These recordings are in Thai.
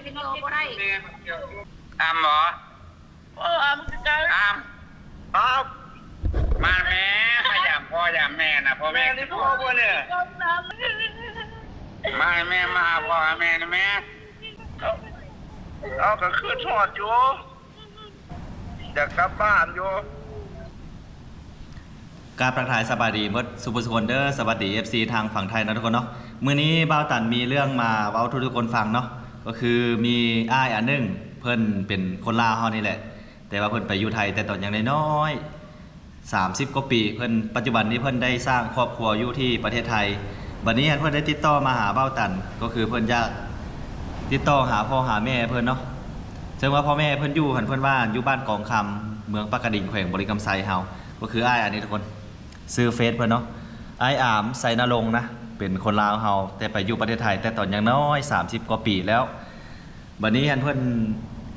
เป็นโตก็ได้อามเหรออามคือกันอามมาแม่ขยำพ่อยำแม่นะพ่อแม่นี่พ่อบ่เนี่ยมาแม่มาพ่อแม่นะแม่เอาก็คือทอดอยู่อยากกลับบ้านอยู่การประทายสบายดีมดสุภสุคนเดอร์สวัสดี FC ทางฝั่งไทยนะทุกคนเนาะมื้อนี้บ่าวตันมีเรื่องมาเว้าทุกคนฟังเนาะก็คือมีอ้ายอันนึงเพิ่นเป็นคนลาวเฮานี่แหละแต่ว่าเพิ่นไปอยู่ไทยแต่ตอนยังน้อย30กว่าปีเพิ่นปัจจุบันนี้เพิ่นได้สร้างครอบครัวอยู่ที่ประเทศไทยบัดนี้เพิ่นได้ติดต่อมาหาบ่าวตันก็คือเพิ่นอยากติดต่อหาพ่อหาแม่เพิ่นเนาะซึ่งว่าพ่อแม่เพิ่นอยู่หันเพิ่นว่าอยู่บ้านกองคำเมืองปากกระดิ่งแขวงบริกรรมไซเฮาก็คืออ้ายอันนี้ทุกคนซื้อเฟซเพิ่นเนาะอ้ายอามไซนรงค์นะเป็นคนลาวเฮาแต่ไปอยู่ประเทศไทยแต่ตอนยังน้อย30กว่าปีแล้วบัดนี้เพิ่น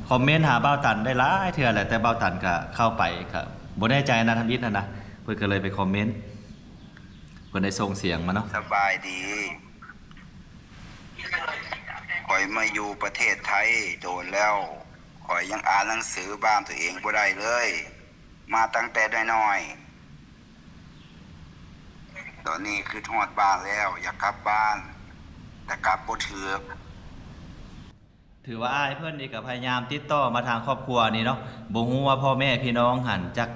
คอมเมนต์หาบ่าวตันได้หลายเทื่อแหละแต่บ่าวตันก็เข้าไปก็บ่แน่ใจนะทำอิฐนะเพิ่นก็เลยไปคอมเมนต์เพิ่นได้ส่งเสียงมาเนาะสบายดีข่อยมาอยู่ประเทศไทยโดนแล้วข่อยยังอ่านหนังสือบ้านตัวเองบ่ได้เลยมาตั้งแต่น้อยตอนนี้คือทอดบ้านแล้วอยากกลับบ้านแต่กลับบ่ถือว่าอ้ายเพิ่นนี่ก็พยายามติดต่อมาทางครอบครัวนี่เนาะบ่ฮู้ว่าพ่อแม่พี่น้องหันจัก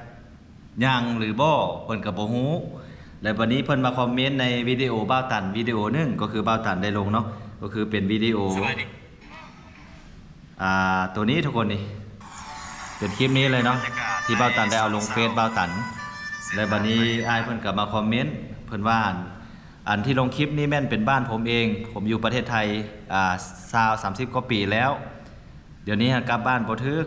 ยังหรือบ่เพิ่นก็บ่ฮู้แล้ววันนี้เพิ่นมาคอมเมนต์ในวิดีโอบ่าวตันวิดีโอนึงก็คือบ่าวตันได้ลงเนาะก็คือเป็นวิดีโอตัวนี้ทุกคนนี่เป็นคลิปนี้เลยเนาะที่บ่าวตันได้เอาลงเฟซบ่าวตันแล้ววันนี้อ้ายเพิ่นก็มาคอมเมนต์เพิ่นว่าอันที่ลงคลิปนี้แม่นเป็นบ้านผมเองผมอยู่ประเทศไทย30กว่าปีแล้วเดี๋ยวนี้กลับบ้านบ่ทึก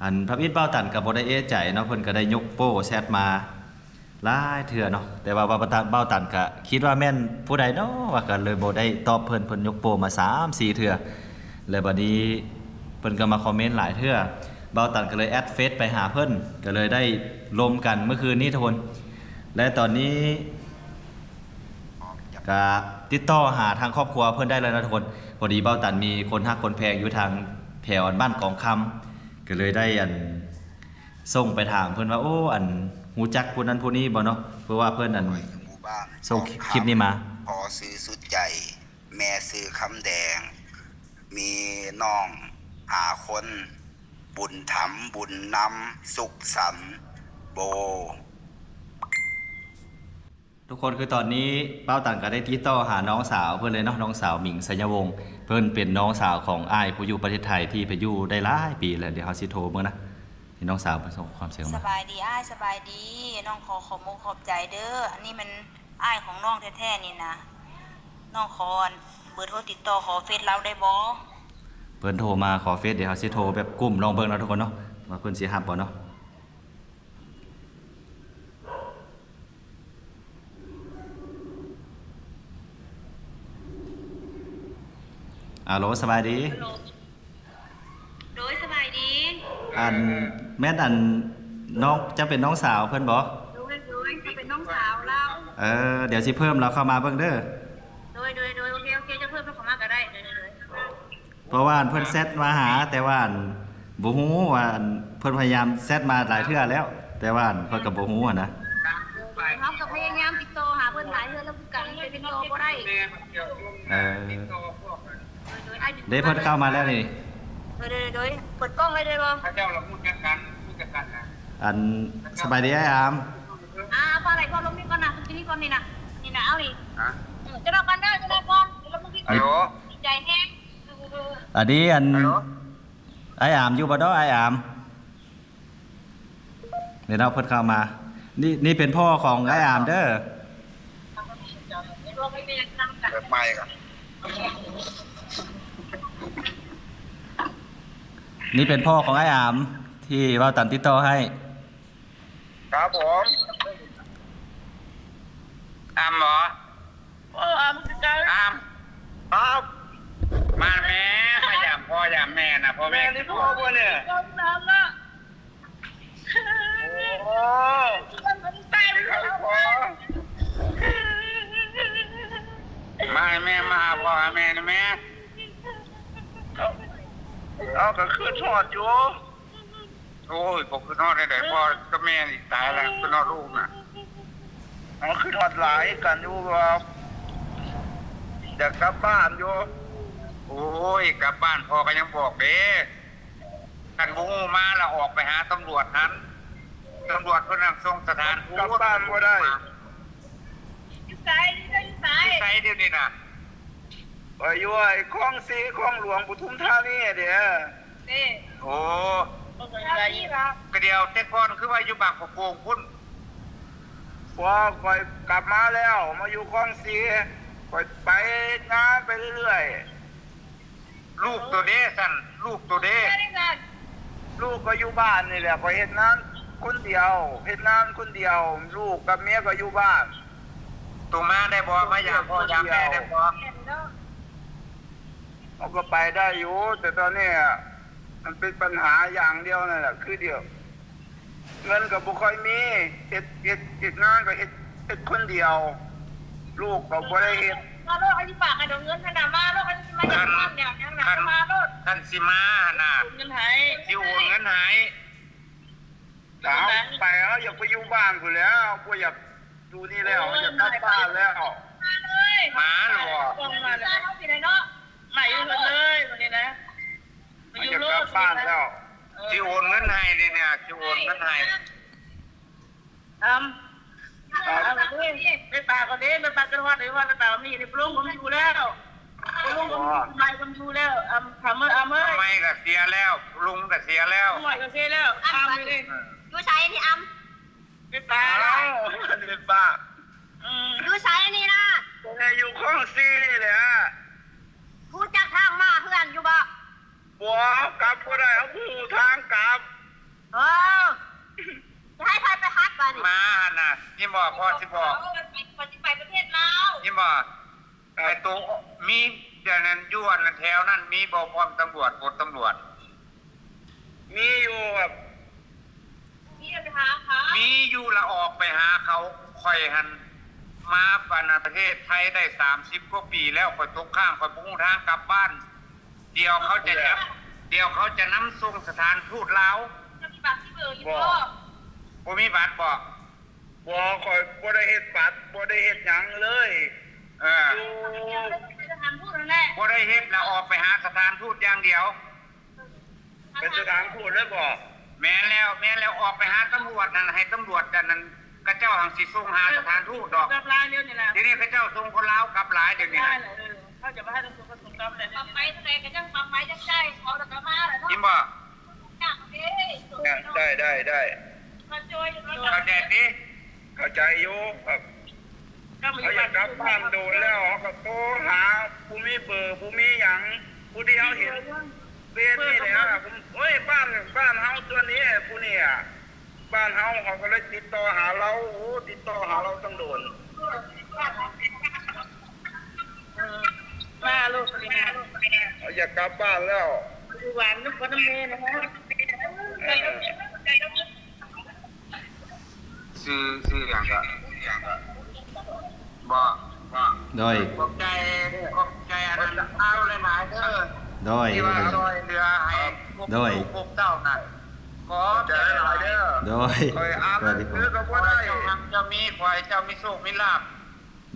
อันพระอิฐบ่าวตันก็บ่ได้เอะใจเนาะเพิ่นก็ได้ยกโป้แชทมาหลายเทื่อเนาะแต่ว่าบ่าวตันก็คิดว่าแม่นผู้ใดเนาะว่าก็เลยบ่ได้ตอบเพิ่นยกโป้มา 3-4 เทื่อแล้วบัดนี้เพิ่นก็มาคอมเมนต์หลายเทื่อบ่าวตันก็เลยแอดเฟซไปหาเพิ่นก็เลยได้ลมกันเมื่อคืนนี้ทุกคนและตอนนี้ก็ติดต่อหาทางครอบครัวเพิ่นได้แล้วนะทุกคนพอดีบ่าวตันมีคนฮักคนแพงอยู่ทางแถวบ้านกองคำก็เลยได้ส่งไปถามเพิ่นว่าโอ้ฮู้จักผู้นั้นผู้นี้บ่เนาะเพราะว่าเพิ่นส่งคลิปนี้มาพอซื้อสุดใจแม่ซื้อคำแดงมีน้อง5 คนบุญถมบุญนำสุขสันต์โบทุกคนคือตอนนี้บ่าวตันก็ได้ติดต่อหาน้องสาวเพิ่นเลยเนาะน้องสาวหมิงสัญญวงศ์เพิ่นเป็นน้องสาวของอ้ายผู้อยู่ประเทศไทยที่ไปอยู่ได้หลายปีแล้วเดี๋ยวเฮาสิโทรเบิ่งนะที่น้องสาวเพิ่นส่งความเสียงมาสบายดีอ้ายสบายดีน้องขอขอบใจเด้ออันนี้มันอ้ายของน้องแท้ๆนี่นะน้องขอเบอร์โทรติดต่อขอเฟซเราได้บ่เพิ่นโทรมาขอเฟซเดี๋ยวเฮาสิโทรแบบกลุ่มลองเบิ่งเนาะทุกคนเนาะว่าเพิ่นสิรับบ่เนาะฮัลโหลสบายดีโดยสบายดีแม่นน้องจะเป็นน้องสาวเพิ่นบ่โดยจะเป็นน้องสาวเราเดี๋ยวสิเพิ่มเราเข้ามาเบิ่งเด้อโดยโอเคจะเพิ่มเข้ามาก็ได้เพราะว่าเพิ่นแชทมาหาแต่ว่าบ่ฮู้ว่าเพิ่นพยายามแชทมาหลายเทื่อแล้วแต่ว่าเพิ่นก็บ่ฮู้นะเขาก็พยายามติดต่อหาเพิ่นหลายเทื่อแล้วกันเป็นโตบ่ได้ได้เพิ่นเข้ามาแล้วนี่โดยเปิดกล้องเลยได้บ่พระเจ้าเราพูดกันนะสบายดีไอ้อามปลาไหลก่อนลงนี่ก่อนนะทีนี้ก่อนนี่นะเอาดิจะรอกันได้จะรอก่อนลงนี่ก่อนดีใจแฮงอันนี้ไอ้อามอยู่บ่ดอกไอ้อามเดี๋ยวเราเพิ่นเข้ามานี่เป็นพ่อของไอ้อามเด้อไม่ครับนี่เป็นพ่อของไอ้อามที่บ่าวตันติดต่อให้ครับผมอามเหรออามคือกันอามครับมาแม่ขยำพ่อยำแม่นะพ่อแม่นี่พ่อบ่เนี่ยน้ำละโอ้ตายไปแล้วมาแม่มาพ่อแม่นะแม่ เอาก็คือทอดอยู่ โอ้ยผมคือนอนได้พ่อกับแม่นี่ตายแล้วคือนอนลูกน่ะ เอาคือทอดหลายกันอยู่ว่าอยากกลับบ้านอยู่ โอ้ยกลับบ้านพ่อก็ยังบอกเด้กันบูมาแล้วออกไปหาตำรวจนั้นตำรวจเพิ่นนำส่งสถานทูต กลับบ้านบ่ได้ อยู่ไสอยู่ไส ใช่เดี๋ยวนี้น่ะ ไปอยู่ไอ้คลองสีคลองหลวงปทุมธานีเด้อ นี่ โอ้ อะไรครับ ก็เดียวแต่ก่อนคือว่าอยู่บางประกงพุ่น พอค่อยกลับมาแล้วมาอยู่คลองสีค่อยไปงานไปเรื่อยๆ ลูกตัวเด้สั่นลูกตัวเด้ ลูกก็อยู่บ้านนี่แหละก็เฮ็ดงานคนเดียวเฮ็ดงานคนเดียว ลูกกับเมียก็อยู่บ้าน ตัวมาได้บ่มาอยากพ่ออยากแม่ได้บ่ เขาก็ไปได้อยู่แต่ตอนนี้มันเป็นปัญหาอย่างเดียวนั่นแหละคือเดียว เงินก็บ่ค่อยมีเฮ็ดงานก็เฮ็ดคนเดียว ลูกก็บ่ได้เฮ็ด มาโลกอธิบายกันเงินขนาดมาโลกอธิบายอย่างนั้นอย่างนั้นนะมาโลก ท่านสิมาหั่นน่ะ เงินหาย สิโอนเงินหาย สาวไปแล้วอยากไปอยู่บ้านพุ่นแล้วบ่อยากอยู่นี่แล้วอยากกลับบ้านแล้ว มาเลย มาหรอ ตรงมาเลยเขาสิได้เนาะใหม่อยู่เลยวันนี้นะ อยากกลับบ้านแล้ว สิโอนเงินให้เนี่ยสิโอนเงินให้ เอาไปปากก็เด้ไปปากกันว่าได้ว่าไปปากมีนี่ปรุงผมอยู่แล้วปรุงผมไม่ผมอยู่แล้วทำเมื่อ ทำไมก็เสียแล้วลุงก็เสียแล้ว หน่อยก็เสียแล้วทำไปเลยดูใช้นี่ไปปาก เอ้าเป็นบ้า ดูใช้นี่นะ แต่อยู่คลองสีนี่แหละ ผู้จักทางมาเพื่อนอยู่บ่ บัวกลับบ่ได้เอาผู้ทางกลับ จะให้ใครไปฮักบ้าน มาหั่นน่ะนี่บอกพ่อสิบอก ไปประเทศลาว นี่บอกไอ้ตัวมีเดี๋ยวนั้นยวนแถวนั้นมีบ่พร้อมตำรวจกดตำรวจ มีอยู่แบบ พี่จะไปหาเขา มีอยู่ละออกไปหาเขาค่อยหันมาปันประเทศไทยได้30กว่าปีแล้วค่อยตกข้างค่อยพุ่งทางกลับบ้าน เดี๋ยวเขาจะนำส่งสถานทูตลาว จะมีบัตรที่เบอร์อยู่บ่ บ่มีบัตรบ่ บัวคอยบ่ได้เฮ็ดบัตรบ่ได้เฮ็ดหยังเลย อยู่ เป็นสถานทูตนั่นแหละ บ่ได้เฮ็ดแล้วออกไปหาสถานทูตอย่างเดียว เป็นสถานทูตเลยบ่ แม่นแล้วออกไปหาตำรวจนั่นให้ตำรวจนั่นกระเจ้าหังสิส่งหาสถานทูตดอก กับลายเดียวนี่แหละ ทีนี้กระเจ้าส่งคนลาวกลับหลายเดี๋ยวนี้ ได้ นะ เลยเขาจะมาให้ตำรวจเขาส่งกลับเลยปั๊มไปทะเลกันยังปั๊มไปยังได้เขาจะกลับมาเลยเนาะ ยิ้มบ่ จังเด้ ได้ มาช่วย เขาแดดดิ เข้าใจอยู่ครับ ก็มาอ เขา ยู่ อยากกลับบ้านโดนแล้วเขาก็โทรหาผู้มีเบอร์ผู้มีหยังผู้ที่เขาเห็นเฟซนี่แหละผมเฮ้ยบ้านเฮาตัวนี้ผู้นี่อ่ะบ้านเฮาเขาก็เลยติดต่อหาเราโอ้ติดต่อหาเราต้องโดน มาลูกนี่นะ เขาอยากกลับบ้านแล้ว ดูหวานลูกก็น้ำเมย์นะฮะ ซื้ออย่างก็บ่ โดย ขอบใจอันนั้นเอาหลายๆเด้อ โดย ที่ว่าซอยเรือให้พวก โดย พวกเจ้าน่ะขอใจหลายเด้อ โดย คอยอ่าน สวัสดีค ซื้อ รับ ก็ ข บ่ อ ได้ ให้เจ้ามีขอให้เจ้ามีโชคมีลาภ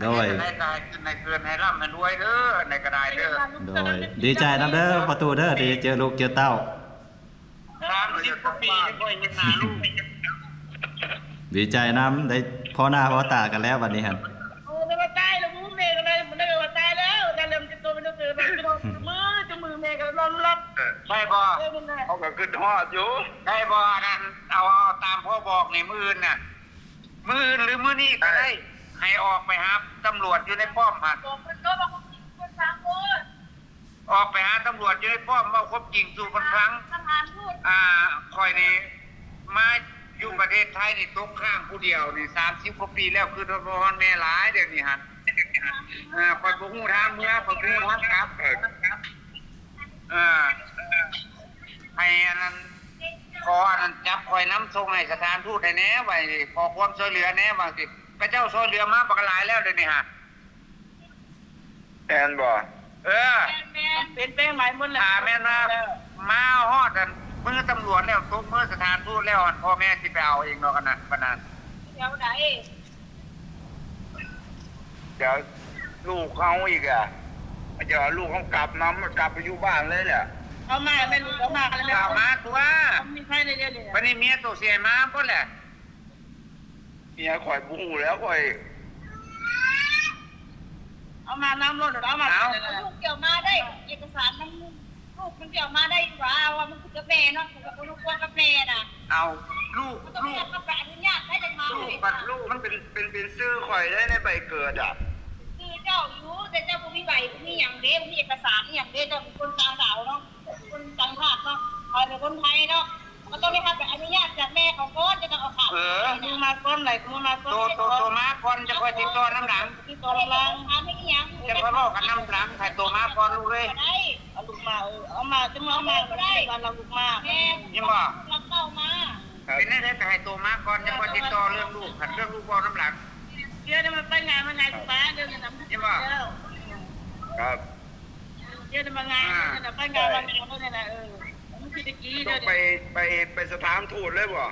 โดย ให้กายขึ้นในเกินให้ร่ำให้รวยเด้อในกระไดเด้อ โดย ดีใจนะเด้อประตูเด้อที่เจอลูกเจอเต้า 30กว่าปีจะค่อยเห็นหน้าลูก ดีใจน้ำได้พ่อหน้าพ่อตากันแล้ววันนี้ฮะ โอ้ไม่ว่าตายแล้วมือเมย์ก็เลยมันได้ว่าตายแล้วแต่เริ่มจะตัวเป็นตัวเกิดแบบมือเมย์ก็ร้อนรับ ได้บ่ มันได้ เขาก็ขึ้นฮอดอยู่ ได้บ่นั่นเอาตามพ่อบอกในมื้ออื่นน่ะมื้ออื่นหรือมื้อนี้ก็ได้ ให้ออกไปหาตำรวจอยู่ในป้อมหั่น บอกมันก็บอกคนสามคน ออกไปหาตำรวจอยู่ในป้อมเว้าครบจริงสู่กันครั้ง สถานทูต คอยนี่มาอยู่ประเทศไทยนี่ตกข้างผู้เดียวนี่30กว่าปีแล้วคือทรมานแม่หลายเดี๋ยวนี้หั่นคอยบ่ฮู้ทางเมื่อคอยบ่ฮู้ทางกลับให้อันนั้นขออันนั้นจับคอยน้ำส่งให้สถานทูตให้แหน่ไว้ขอความช่วยเหลือแหน่บางสิพระเจ้าช่วยเหลือมาบักหลายแล้วเดี๋ยวนี้ฮะ แอนบ่ เออ เป็นแป้งหลายคนแหละ แม่นว่า มาฮอดกันมือตำรวจแล้วตกมือสถานทูตแล้วพ่อแม่สิไปเอาเองเนาะกันนะปานนั้น เดี๋ยวไหน เดี๋ยวลูกเขาอีกอ่ะเดี๋ยวลูกเขากลับไปอยู่บ้านเลยแหละ เอามาไม่รู้เอามาแล้ว เอามาตัว มีใครในเดือนนี้ วันนี้เมียตัวเสียมาพุ่นแหละ เมียข่อยบูแล้วข่อย เอามาน้ำรถเอามาลูกเกี่ยวมาได้เอกสารมันลูกมันเกี่ยวมาได้หว่ามันคือกาแฟเนาะกับลูกกาแฟน่ะ เอาลูก ต้องเรียกกาแฟอนุญาตได้จังมา ลูกมันเป็นชื่อข่อยได้ในใบเกิดอ่ะ คือเจ้าอยู่แต่เจ้าผู้มีใบผู้มีอย่างเด้ผู้มีเอกสารอย่างเด้เจ้าเป็นคนต่างดาวเนาะคนต่างชาติเนาะคอยเป็นคนไทยเนาะก็ต้องได้รับอนุญาตจากแม่ของก้อนจะต้องเอาข่าวมึงมาก้อนไหนมึงมาก้อน ตัวมาก่อนจะคอยติดต่อน้ำหลัง ที่ตัวลังทำให้ยัง จะคอยบอกกันน้ำหลังถ่ายตัวมาก่อนลูกเลย ได้เอาลูกมาเอามาจะมาเอามาก็ได้วันเราลูกมาแม่ ยิ่งบ่ รับเต้ามา เป็นได้แต่ถ่ายตัวมาก่อนจะคอยติดต่อเรื่องลูกขัดเรื่องลูกบอลน้ำหลัง เดี๋ยวมันไปงานมาไงถูกปะเดี๋ยวจะนำ ยิ่งบ่ ครับ เดี๋ยวจะมางานจะไปงานมาแล้วเนี่ยนะมันคือตะกี้ ต้ เดี๋ อ ยว งไปสถานทูตเลยบ่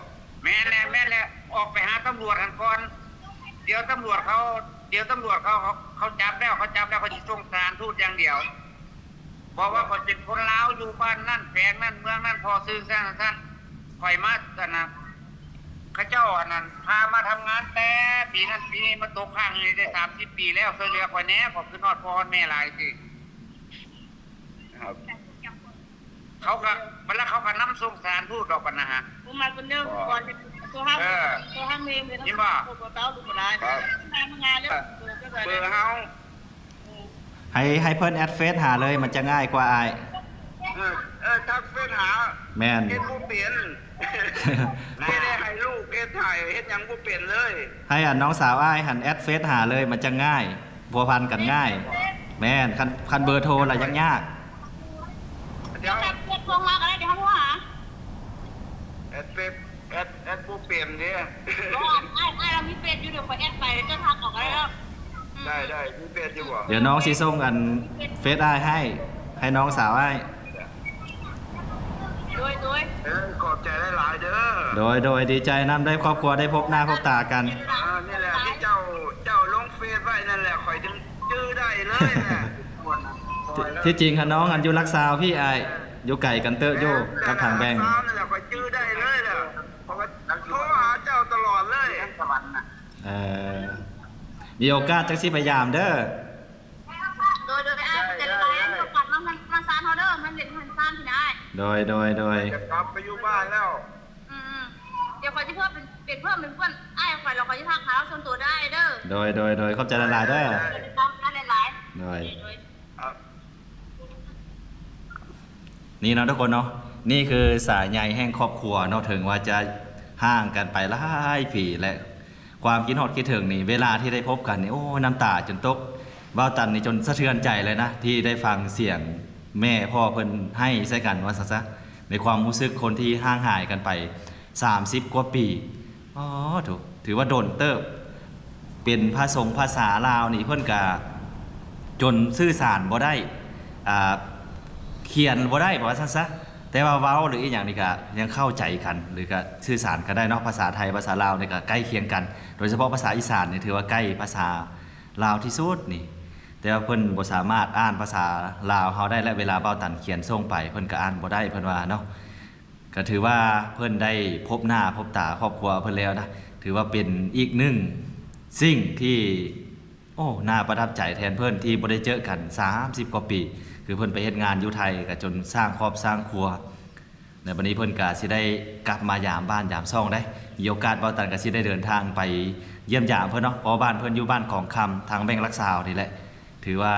แม่แหละออกไปหาตำรวจกันก่อนเดี๋ยวตำรวจเขาจับแล้วเขาจะส่งสารทูตอย่างเดียวบอกว่าเขาเป็นคนลาวอยู่บ้านนั่นแฝงนั่นเมืองนั่นพอซื้อสร้างท่านคอยมากันนะข้าเจ้าอันนั้นพามาทำงานแต่ปีนั้นปีนี้มาตกข้างนี่ได้30 ปีแล้วเคยเรียกว่าแน่ผมคือนอดพ่อแม่หลายสิ ครับ เขาก็เวลาเขาก็นำส่งสารทูตดอกกันนะฮะ มึงมาคนเดิมก่อนตัวห้ามเมย์เลยนะตัวเต้าลูกอะไรมางานแล้ว เบอร์เฮา ให้เพิ่นแอดเฟซหาเลยมันจะง่ายกว่าอ้าย ทักเฟซหา แม่น เฮ็ดบ่เป็นไม่ได้ให้ลูกเฮ็ดถ่ายเฮ็ดหยังบ่เป็นเลย ให้น้องสาวอ้ายหันแอดเฟซหาเลยมันจะง่ายพัวพันกันง่าย แม่นคันเบอร์โทรล่ะยังยาก เดี๋ยว เรียกพวงมาก็ได้เดี๋ยวเขาโทรหา แอดเฟซแอดบ่เป็นเด้ ไอ้เรามีเฟซอยู่เดี๋ยวขอแอดไปจะทักออกอะไรแล้ว ได้มีเฟซอยู่บ่ เดี๋ยวน้องสิส่งอันเฟซอ้ายให้น้องสาวอ้าย ด้วย ขอบใจหลายๆเด้อ โดยดีใจนำได้ครอบครัวได้พบหน้าพบตากัน นี่แหละที่เจ้าลงเฟซไว้นั่นแหละข่อยถึงชื่อได้เลยแหละ ที่จริงค่ะน้องอันอยู่รักษาพี่อ้ายอยู่ไก่กันเตอะอยู่กับทางแบงค์ นั่นแหละข่อยชื่อได้เลยแหละเพราะว่าโทรหาเจ้าตลอดเลย สวรรค์น่ะ เอ่อมีโอกาสจักสิพยายามเด้อ โดยไอ้จะไปปัดมันซานออเดอร์มันเด็ดมันซานที่ไหน โดย จะกลับไปอยู่บ้านแล้ว เดี๋ยวคอยที่เพิ่มเป็นเพื่อนไอ้คอยเราคอยที่ทักหาเราส่วนตัวได้เด้อ โดยขอบใจหลายๆเด้อ ได้หลาย โดย ครับ นี่เนาะทุกคนเนาะนี่คือสายใยแห่งครอบครัวเนาะถึงว่าจะห่างกันไปหลายปีและความคิดฮอดคิดถึงนี่เวลาที่ได้พบกันนี่โอ้น้ำตาจนตกบ้าวตันนี่จนสะเทือนใจเลยนะที่ได้ฟังเสียงแม่พ่อเพิ่นให้ใส่กันว่าซะในความรู้สึกคนที่ห่างหายกันไป30 กว่าปีอ๋อถูกถือว่าโดนเติบเป็นภาษาลาวนี่เพิ่นก็จนสื่อสารบ่ได้เขียนบ่ได้บอกว่าซั่นซะแต่ว่าเว้าหรืออีกอย่างนี่ก็ยังเข้าใจกันหรือก็สื่อสารกันได้เนาะภาษาไทยภาษาลาวนี่ก็ใกล้เคียงกัน โดยเฉพาะภาษาอีสานนี่ถือว่าใกล้ภาษาลาวที่สุดนี่แต่ว่าเพิ่นบ่สามารถอ่านภาษาลาวเฮาได้และเวลาเบ้าตันเขียนส่งไปเพิ่นก็อ่านบ่ได้เพิ่นว่าเนาะก็ถือว่าเพิ่นได้พบหน้าพบตาครอบครัวเพิ่นแล้วนะถือว่าเป็นอีกหนึ่งสิ่งที่โอ้น่าประทับใจแทนเพิ่นที่บ่ได้เจอกัน30 กว่าปีคือเพิ่นไปเฮ็ดงานอยู่ไทยก็จนสร้างครอบสร้างครัวในบัดนี้เพิ่นก็สิได้กลับมายามบ้านยามซ่องได้มีโอกาสเบ้าตันก็สิได้เดินทางไปเยี่ยมยามเพิ่นเนาะเพราะบ้านเพิ่นอยู่บ้านของคำทางแบงค์รักษานี่แหละถือว่า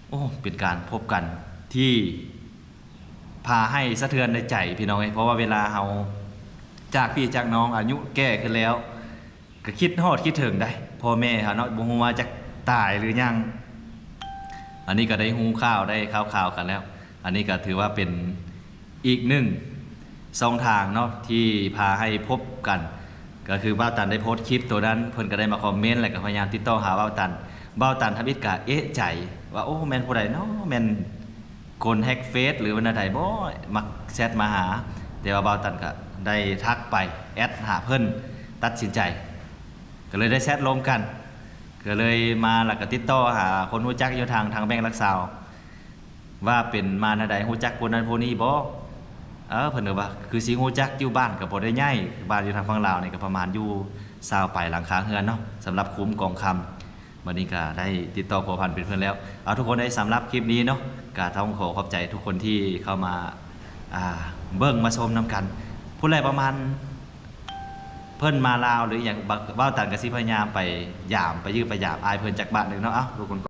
โอ้เป็นการพบกันที่พาให้สะเทือนในใจพี่น้องเพราะว่าเวลาเฮาจากพี่จากน้องอายุแก่ขึ้นแล้วก็คิดฮอดคิดถึงได้พ่อแม่เฮาเนาะบ่ฮู้ว่าจะตายหรือยังอันนี้ก็ได้ฮู้ข่าวได้ข่าวกันแล้วอันนี้ก็ถือว่าเป็นอีกหนึ่งช่องทางเนาะที่พาให้พบกันก็คือบ้าวตันได้โพสต์คลิปตัวนั้นเพิ่นก็ได้มาคอมเมนต์แล้วก็พยายามติดต่อหาบ้าวตันทำอิดกะเอ๊ะใจว่าโอ้แม่นผู้ใดเนาะแม่น คนแฮ็กเฟซหรือวันใดบ่มักแชทมาหาแต่ว่าบ่าวตันก็ได้ทักไปแอดหาเพิ่นตัดสินใจก็เลยได้แชทลมกันก็เลยมาแล้วก็ติดต่อหาคนรู้จักอยู่ทางแบงค์รักษาว่าเป็นมาแนวใดรู้จักคนนั้นผู้นี้บ่เพิ่นก็ว่าคือสิรู้จักอยู่บ้านก็บ่ได้ใหญ่บ้านอยู่ทางฝั่งลาวนี่ก็ประมาณอยู่20ไปหลังคาเรือนเนาะสำหรับคุ้มกองคำวันนี้ก็ได้ติดต่อผัวพันเป็นเพื่อนแล้วเอาทุกคนได้สำหรับคลิปนี้เนาะก็ต้องขอขอบใจทุกคนที่เข้ามาเบิ่งมาชมนำกันผู้ใดประมาณเพิ่นมาลาวหรืออย่างบ้าวตันก็สิพยายามไปยามไปยื้อไปยามอายเพิ่นจากบ้านนึงเนาะทุกคน